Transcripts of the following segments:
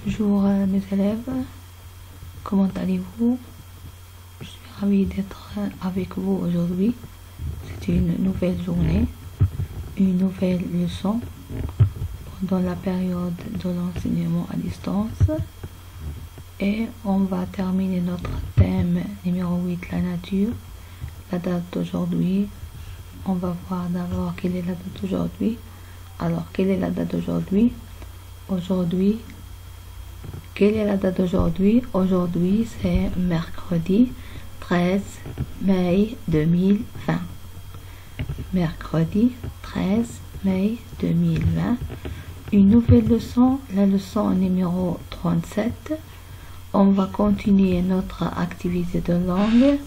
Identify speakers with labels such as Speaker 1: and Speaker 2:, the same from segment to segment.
Speaker 1: Bonjour mes élèves, comment allez-vous? Je suis ravie d'être avec vous aujourd'hui. C'est une nouvelle journée, une nouvelle leçon pendant la période de l'enseignement à distance. Et on va terminer notre thème numéro 8, la nature. La date d'aujourd'hui, on va voir d'abord quelle est la date d'aujourd'hui. Alors, quelle est la date d'aujourd'hui? Quelle est la date d'aujourd'hui? Aujourd'hui, c'est mercredi 13 mai 2020. Mercredi 13 mai 2020. Une nouvelle leçon, la leçon numéro 37. On va continuer notre activité de langue.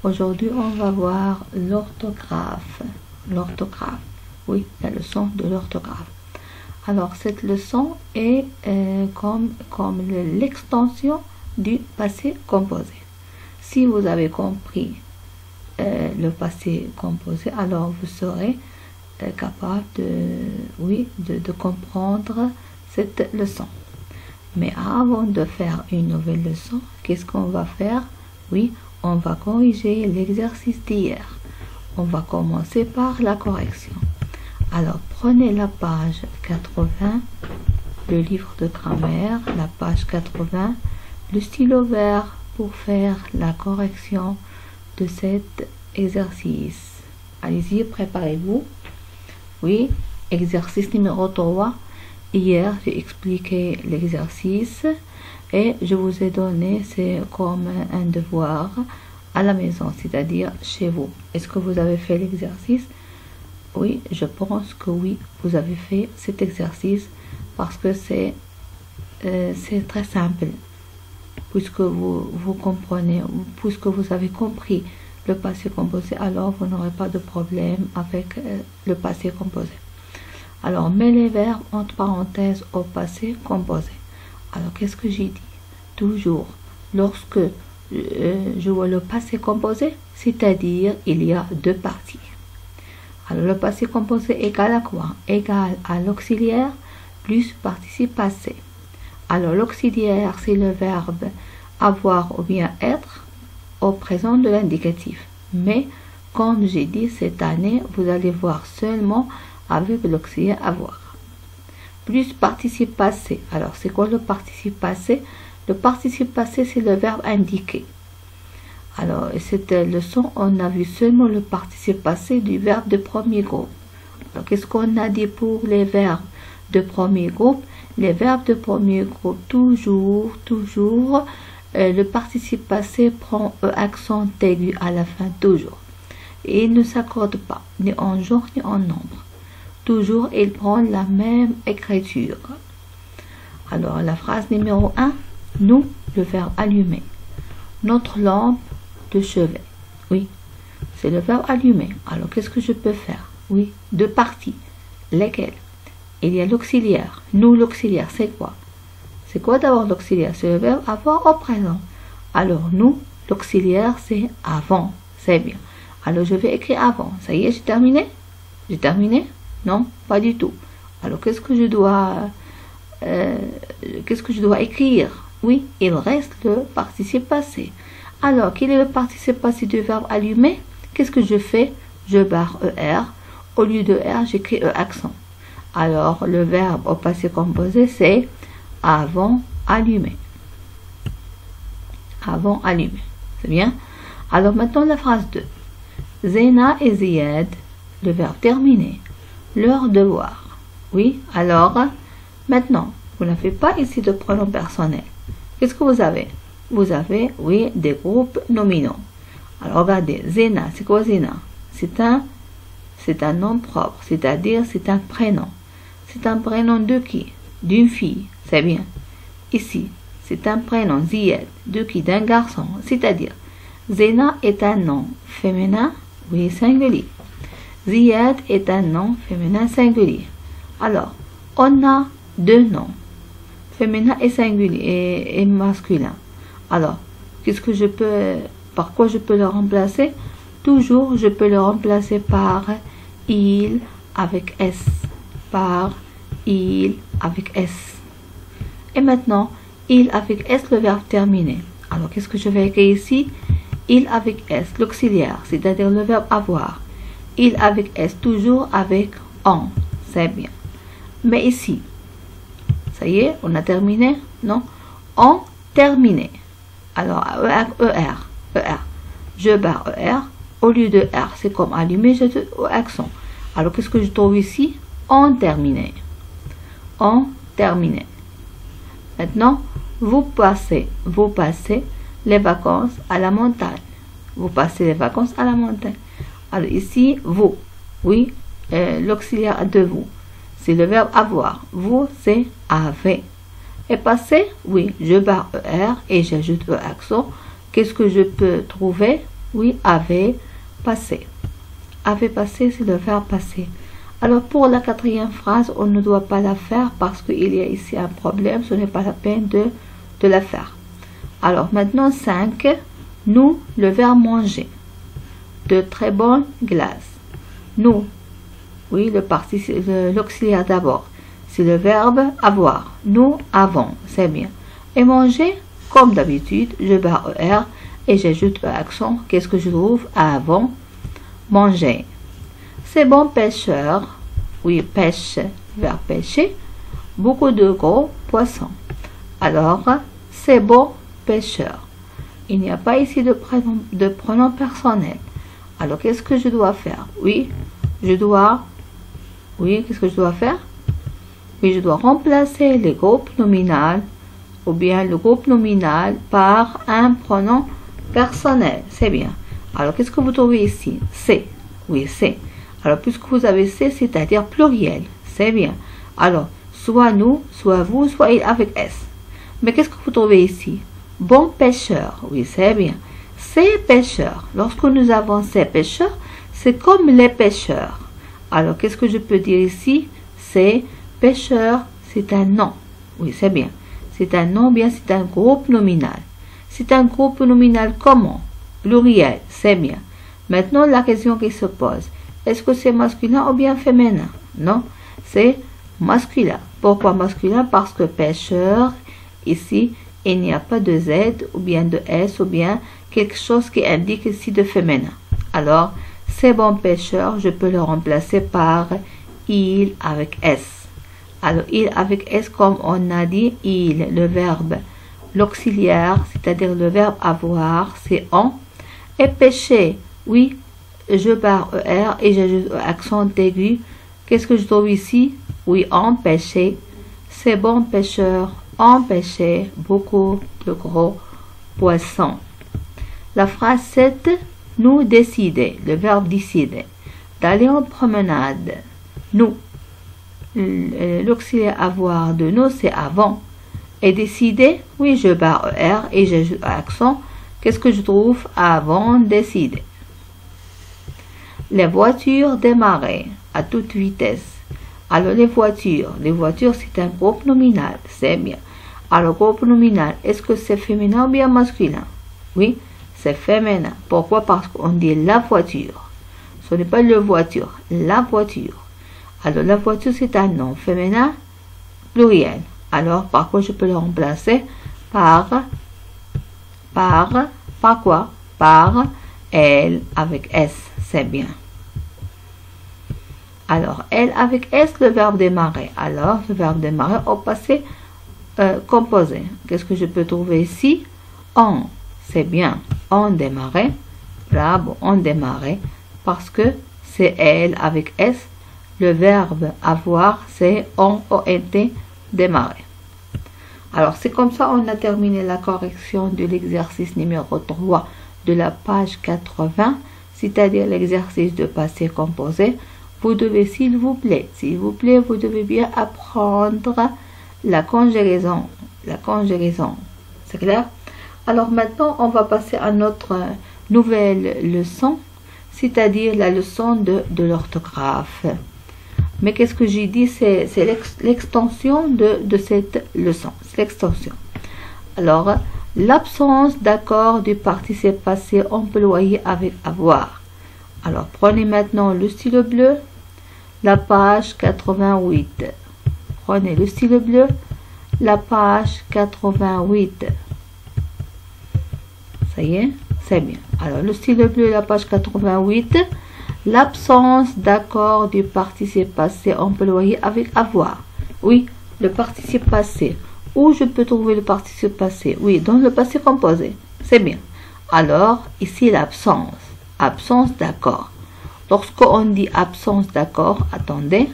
Speaker 1: Aujourd'hui, on va voir l'orthographe. L'orthographe. Oui, la leçon de l'orthographe. Alors, cette leçon est comme l'extension du passé composé. Si vous avez compris le passé composé, alors vous serez capable de comprendre cette leçon. Mais avant de faire une nouvelle leçon, qu'est-ce qu'on va faire? Oui, on va corriger l'exercice d'hier. On va commencer par la correction. Alors, prenez la page 80, le livre de grammaire, la page 80, le stylo vert pour faire la correction de cet exercice. Allez-y, préparez-vous. Oui, exercice numéro 3. Hier, j'ai expliqué l'exercice et je vous ai donné, c'est comme un devoir à la maison, c'est-à-dire chez vous. Est-ce que vous avez fait l'exercice? Oui, je pense que oui, vous avez fait cet exercice parce que c'est très simple. Puisque vous comprenez, puisque vous avez compris le passé composé, alors vous n'aurez pas de problème avec le passé composé. Alors, mets les verbes entre parenthèses au passé composé. Alors, qu'est-ce que j'ai dit? Toujours, lorsque je vois le passé composé, c'est-à-dire il y a deux parties. Alors, le passé composé égale à quoi? Égal à l'auxiliaire plus participe passé. Alors, l'auxiliaire, c'est le verbe avoir ou bien être au présent de l'indicatif. Mais, comme j'ai dit, cette année, vous allez voir seulement avec l'auxiliaire avoir. Plus participe passé. Alors, c'est quoi le participe passé? Le participe passé, c'est le verbe indiqué. Alors, cette leçon, on a vu seulement le participe passé du verbe de premier groupe. Alors, qu'est-ce qu'on a dit pour les verbes de premier groupe? Les verbes de premier groupe, toujours, le participe passé prend accent aigu à la fin, toujours. Et il ne s'accorde pas, ni en genre, ni en nombre. Toujours, il prend la même écriture. Alors, la phrase numéro 1, nous, le verbe allumer. Notre lampe de chevet. Oui, c'est le verbe allumer. Alors, qu'est-ce que je peux faire? Oui, deux parties. Lesquelles? Il y a l'auxiliaire. Nous, l'auxiliaire, c'est quoi? C'est quoi d'abord l'auxiliaire? C'est le verbe avoir au présent. Alors, nous, l'auxiliaire, c'est avant. C'est bien. Alors, je vais écrire avant. Ça y est, j'ai terminé? J'ai terminé? Non, pas du tout. Alors, qu'est-ce que je dois écrire? Oui, il reste le participe passé. Alors, quel est le participe passé du verbe allumer? Qu'est-ce que je fais? Je barre ER. Au lieu de R, j'écris E accent. Alors, le verbe au passé composé, c'est avant allumer. Avant allumer. C'est bien? Alors, maintenant, la phrase 2. Zena et Ziad, le verbe terminé. Leur devoir. Oui, alors, maintenant, vous n'avez pas ici de pronom personnel. Qu'est-ce que vous avez? Vous avez, oui, des groupes nominaux. Alors, regardez, Zena, c'est quoi Zena? C'est un nom propre, c'est-à-dire c'est un prénom. C'est un prénom de qui? D'une fille, c'est bien. Ici, c'est un prénom, Ziad, de qui? D'un garçon, c'est-à-dire, Zena est un nom féminin, oui, singulier. Ziad est un nom féminin singulier. Alors, on a deux noms, féminin et singulier et masculin. Alors, par quoi je peux le remplacer? Toujours, je peux le remplacer par il avec S. Par il avec S. Et maintenant, il avec S, le verbe terminé. Alors, qu'est-ce que je vais écrire ici? Il avec S, l'auxiliaire, c'est-à-dire le verbe avoir. Il avec S, toujours avec on. C'est bien. Mais ici, ça y est, on a terminé? Non? On terminé. Alors, ER. Je barre ER. Au lieu de R, c'est comme allumé, je accent. Alors, qu'est-ce que je trouve ici? On terminé. On terminé. Maintenant, vous passez les vacances à la montagne. Vous passez les vacances à la montagne. Alors ici, vous, oui, l'auxiliaire de vous, c'est le verbe avoir. Vous, c'est avez. Et passer, oui, je barre ER et j'ajoute E accent. Qu'est-ce que je peux trouver? Oui, avez passé. Avez passé, c'est le verbe passer. Alors pour la quatrième phrase, on ne doit pas la faire parce qu'il y a ici un problème. Ce n'est pas la peine de la faire. Alors maintenant 5, nous, le verbe manger. De très bonnes glaces. Nous, oui, l'auxiliaire d'abord. C'est le verbe avoir. Nous avons, c'est bien. Et manger, comme d'habitude, je barre ER et j'ajoute E accent. Qu'est-ce que je trouve? Avant, manger. Ces bons pêcheurs, oui, pêche, verbe pêcher, beaucoup de gros poissons. Alors, ces bons pêcheurs. Il n'y a pas ici de pronom personnel. Alors, qu'est-ce que je dois faire? Oui, qu'est-ce que je dois faire? Oui, je dois remplacer les groupes nominal ou bien le groupe nominal par un pronom personnel. C'est bien. Alors, qu'est-ce que vous trouvez ici? C'est. Oui, c'est. Alors, puisque vous avez c'est, c'est-à-dire pluriel. C'est bien. Alors, soit nous, soit vous, soit il avec S. Mais qu'est-ce que vous trouvez ici? Bon pêcheur. Oui, c'est bien. Ces pêcheurs. Lorsque nous avons ces pêcheurs, c'est comme les pêcheurs. Alors, qu'est-ce que je peux dire ici? C'est pêcheur, c'est un nom. Oui, c'est bien. C'est un nom, bien, c'est un groupe nominal. C'est un groupe nominal comment? Pluriel, c'est bien. Maintenant, la question qui se pose, est-ce que c'est masculin ou bien féminin? Non, c'est masculin. Pourquoi masculin? Parce que pêcheur, ici, il n'y a pas de Z ou bien de S ou bien quelque chose qui indique ici de féminin. Alors, ces bons pêcheurs, je peux le remplacer par il avec S. Alors, il avec S, comme on a dit, il, le verbe, l'auxiliaire, c'est-à-dire le verbe avoir, c'est on. Et pêcher, oui, je barre ER et j'ajoute accent aigu. Qu'est-ce que je trouve ici? Oui, on pêchait. Ces bons pêcheurs ont pêché beaucoup de gros poissons. La phrase 7, nous décider, le verbe décider, d'aller en promenade. Nous, l'auxiliaire avoir de nous, c'est avant. Et décider, oui, je barre ER et j'ajoute accent. Qu'est-ce que je trouve? Avant décider. Les voitures démarraient à toute vitesse. Alors les voitures c'est un groupe nominal, c'est bien. Alors groupe nominal, est-ce que c'est féminin ou bien masculin? Oui, c'est féminin. Pourquoi? Parce qu'on dit la voiture. Ce n'est pas le voiture, la voiture. Alors la voiture c'est un nom féminin pluriel. Alors par quoi je peux le remplacer? Par quoi? Par elle avec S, c'est bien. Alors, elle avec S, le verbe démarrer. Alors, le verbe démarrer au passé composé. Qu'est-ce que je peux trouver ici? On, c'est bien. On démarrait. Bravo, on démarrait. Parce que c'est elle avec S. Le verbe avoir, c'est on, O-N-T, démarrer. Alors, c'est comme ça on a terminé la correction de l'exercice numéro 3 de la page 80, c'est-à-dire l'exercice de passé composé. Vous devez, s'il vous plaît, vous devez bien apprendre la conjugaison. C'est clair? Alors maintenant, on va passer à notre nouvelle leçon, c'est-à-dire la leçon de l'orthographe. Mais qu'est-ce que j'ai dit? C'est l'extension de cette leçon. C'est l'extension. Alors, l'absence d'accord du participe passé employé avec avoir. Alors, prenez maintenant le stylo bleu, la page 88. Prenez le stylo bleu, la page 88. Ça y est, c'est bien. Alors, le stylo bleu, la page 88. L'absence d'accord du participe passé employé avec avoir. Oui, le participe passé. Où je peux trouver le participe passé? Oui, dans le passé composé. C'est bien. Alors, ici, l'absence. Absence d'accord. Lorsqu'on dit absence d'accord, attendez.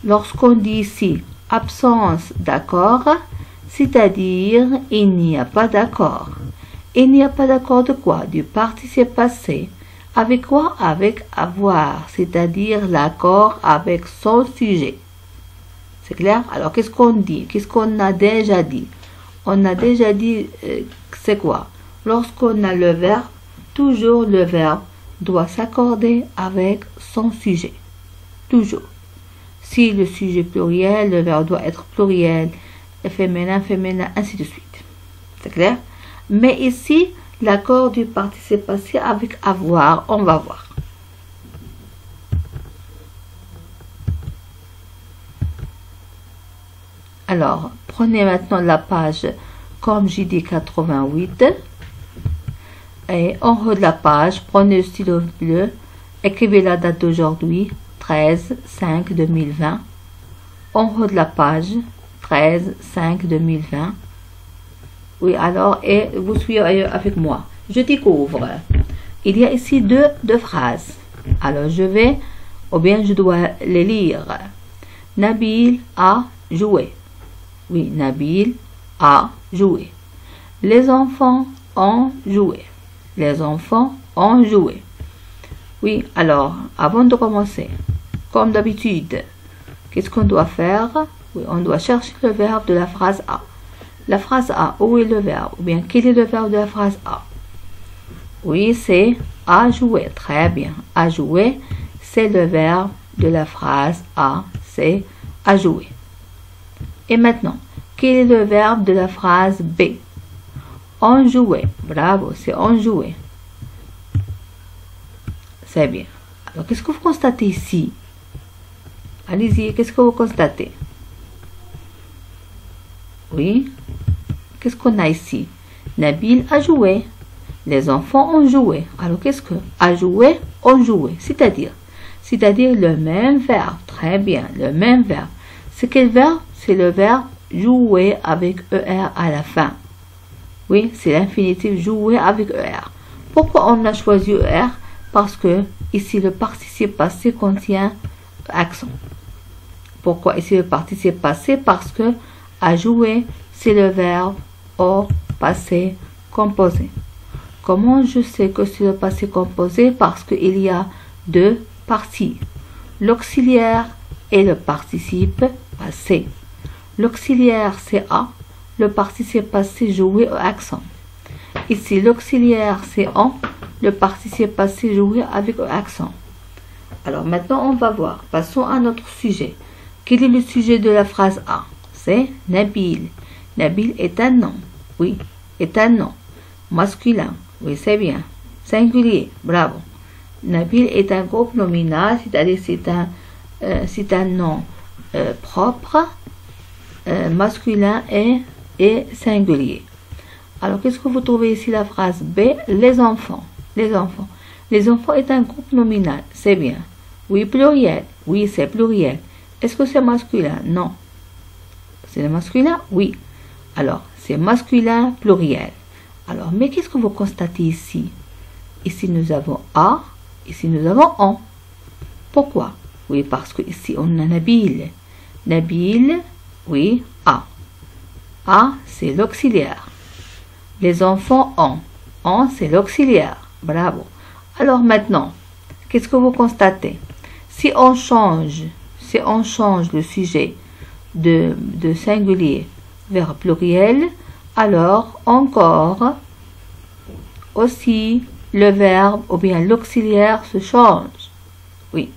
Speaker 1: Lorsqu'on dit ici absence d'accord, c'est-à-dire il n'y a pas d'accord. Il n'y a pas d'accord de quoi? Du participe passé. Avec quoi? Avec avoir, c'est-à-dire l'accord avec son sujet. C'est clair? Alors, qu'est-ce qu'on dit? Qu'est-ce qu'on a déjà dit? On a déjà dit, c'est quoi? Lorsqu'on a le verbe, toujours le verbe doit s'accorder avec son sujet. Toujours. Si le sujet pluriel, le verbe doit être pluriel, féminin, féminin, ainsi de suite. C'est clair? Mais ici, l'accord du participe passé avec avoir, on va voir. Alors, prenez maintenant la page, comme j'ai dit, 88. Et en haut de la page, prenez le stylo bleu, écrivez la date d'aujourd'hui, 13/5/2020. En haut de la page, 13/5/2020. Oui, alors, et vous suivez avec moi. Je découvre. Il y a ici deux phrases. Alors, je vais, ou bien je dois les lire. Nabil a joué. Oui, Nabil a joué. Les enfants ont joué. Les enfants ont joué. Oui, alors, avant de commencer, comme d'habitude, qu'est-ce qu'on doit faire? Oui, on doit chercher le verbe de la phrase A. La phrase A, où est le verbe? Ou bien, quel est le verbe de la phrase A? Oui, c'est a joué. Très bien. A joué, c'est le verbe de la phrase A. C'est a joué. Et maintenant, quel est le verbe de la phrase B? On jouait. Bravo, c'est on jouait. C'est bien. Alors, qu'est-ce que vous constatez ici? Allez-y, qu'est-ce que vous constatez? Oui. Qu'est-ce qu'on a ici? Nabil a joué. Les enfants ont joué. Alors, qu'est-ce que a joué, ont joué? C'est-à-dire le même verbe. Très bien, le même verbe. C'est quel verbe? C'est le verbe jouer avec ER à la fin. Oui, c'est l'infinitif jouer avec ER. Pourquoi on a choisi ER? Parce que ici le participe passé contient accent. Pourquoi ici le participe passé? Parce que à jouer, c'est le verbe au passé composé. Comment je sais que c'est le passé composé? Parce qu'il y a deux parties, l'auxiliaire et le participe passé. L'auxiliaire c'est a, le participe passé joué au accent. Ici l'auxiliaire c'est en, le participe passé joué avec accent. Alors maintenant on va voir, passons à notre sujet. Quel est le sujet de la phrase A? C'est Nabil. Nabil est un nom. Oui, est un nom. Masculin. Oui, c'est bien. Singulier. Bravo. Nabil est un groupe nominal, c'est-à-dire c'est un nom propre, masculin et singulier. Alors, qu'est-ce que vous trouvez ici la phrase B? Les enfants. Les enfants. Les enfants est un groupe nominal. C'est bien. Oui, pluriel. Oui, c'est pluriel. Est-ce que c'est masculin? Non. C'est le masculin? Oui. Alors, c'est masculin pluriel. Alors, mais qu'est-ce que vous constatez ici? Ici, nous avons A. Ici, nous avons on. Pourquoi? Oui, parce que ici, on a Nabil. Nabil, oui, A. A, c'est l'auxiliaire. Les enfants ont. On, c'est l'auxiliaire. Bravo. Alors maintenant, qu'est-ce que vous constatez? Si on change le sujet de singulier vers pluriel, alors encore aussi le verbe ou bien l'auxiliaire se change. Oui.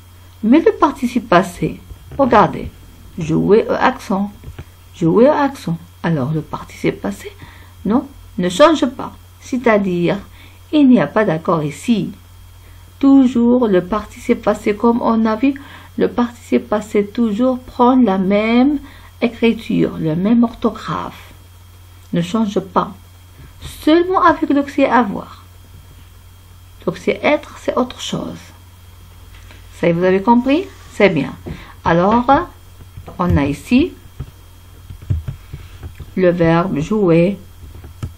Speaker 1: Mais le participe passé, regardez, jouer au accent. Jouer au accent. Alors le participe passé, non, ne change pas. C'est-à-dire, il n'y a pas d'accord ici. toujours le participe passé, comme on a vu, le participe passé toujours prend la même écriture, le même orthographe, ne change pas, seulement avec l'auxiliaire avoir. L'auxiliaire être, c'est autre chose. Ça, vous avez compris? C'est bien. Alors, on a ici le verbe jouer,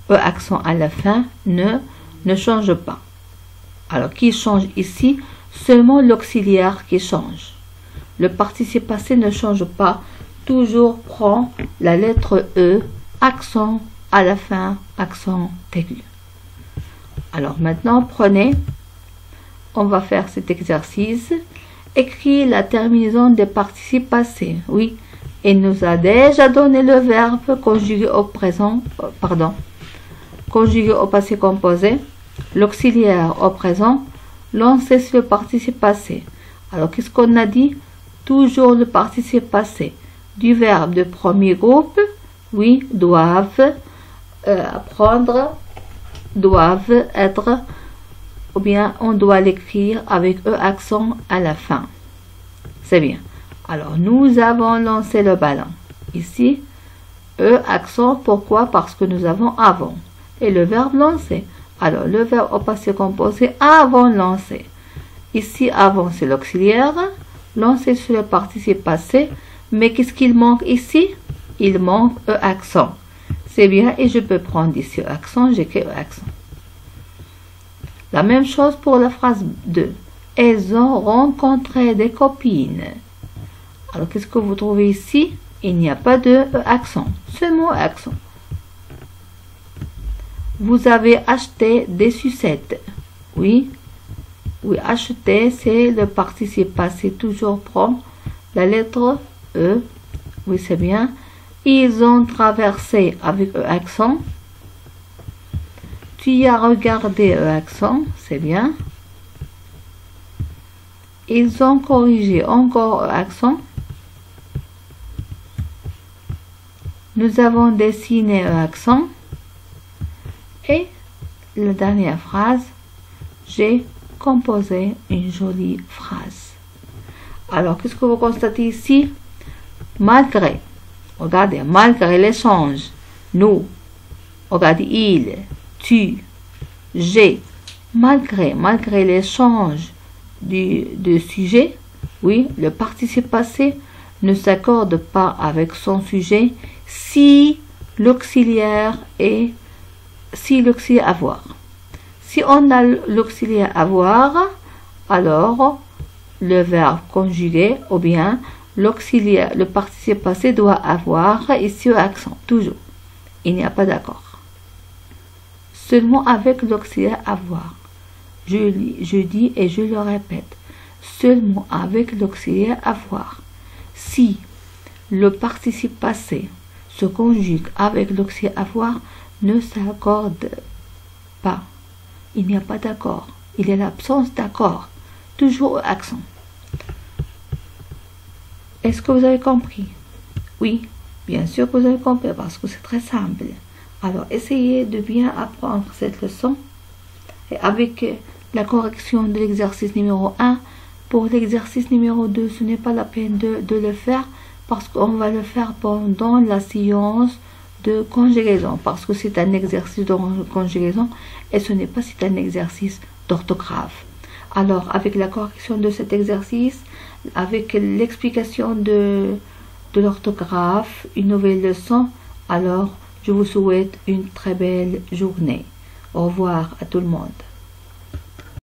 Speaker 1: E accent à la fin, ne change pas. Alors, qui change ici? Seulement l'auxiliaire qui change. Le participe passé ne change pas, toujours prend la lettre E, accent à la fin, accent aigu. Alors maintenant, prenez, on va faire cet exercice. Écris la terminaison des participes passés. Oui, il nous a déjà donné le verbe conjugué au présent, conjugué au passé composé, l'auxiliaire au présent, lancé sur le participe passé. Alors, qu'est-ce qu'on a dit? Toujours le participe passé du verbe de premier groupe, oui, doivent apprendre, doivent être, ou bien on doit l'écrire avec E accent à la fin. C'est bien. Alors, nous avons lancé le ballon. Ici, E accent, pourquoi? Parce que nous avons avant. Et le verbe lancer. Alors, le verbe au passé composé avant lancer. Ici, avant, c'est l'auxiliaire. Lancer sur le participe passé. Mais qu'est-ce qu'il manque ici? Il manque E accent. C'est bien, et je peux prendre ici E accent, j'écris E accent. La même chose pour la phrase 2. Elles ont rencontré des copines. Alors, qu'est-ce que vous trouvez ici? Il n'y a pas de E accent, seulement E accent. Vous avez acheté des sucettes. Oui, oui, acheter, c'est le participe passé, toujours prend la lettre E. Oui, c'est bien. Ils ont traversé avec E accent. Tu y as regardé E accent, c'est bien. Ils ont corrigé encore E accent. Nous avons dessiné E accent. Et la dernière phrase, j'ai composé une jolie phrase. Alors, qu'est-ce que vous constatez ici? Malgré, regardez, malgré l'échange, nous, regardez, il, tu, j'ai, malgré l'échange du sujet, oui, le participe passé ne s'accorde pas avec son sujet si l'auxiliaire est avoir. Si on a l'auxiliaire avoir, alors le verbe conjugué ou bien l'auxiliaire, le participe passé doit avoir ici accent, toujours. Il n'y a pas d'accord. Seulement avec l'auxiliaire avoir. Je dis et je le répète. Seulement avec l'auxiliaire avoir. Si le participe passé se conjugue avec l'auxiliaire avoir, ne s'accorde pas. Il n'y a pas d'accord. Il y a l'absence d'accord. Toujours accent. Est-ce que vous avez compris? Oui, bien sûr que vous avez compris parce que c'est très simple. Alors, essayez de bien apprendre cette leçon. Et avec la correction de l'exercice numéro 1, pour l'exercice numéro 2, ce n'est pas la peine de le faire parce qu'on va le faire pendant la séance de conjugaison, parce que c'est un exercice de conjugaison et ce n'est pas c'est un exercice d'orthographe. Alors, avec la correction de cet exercice, avec l'explication de l'orthographe, une nouvelle leçon, alors je vous souhaite une très belle journée. Au revoir à tout le monde.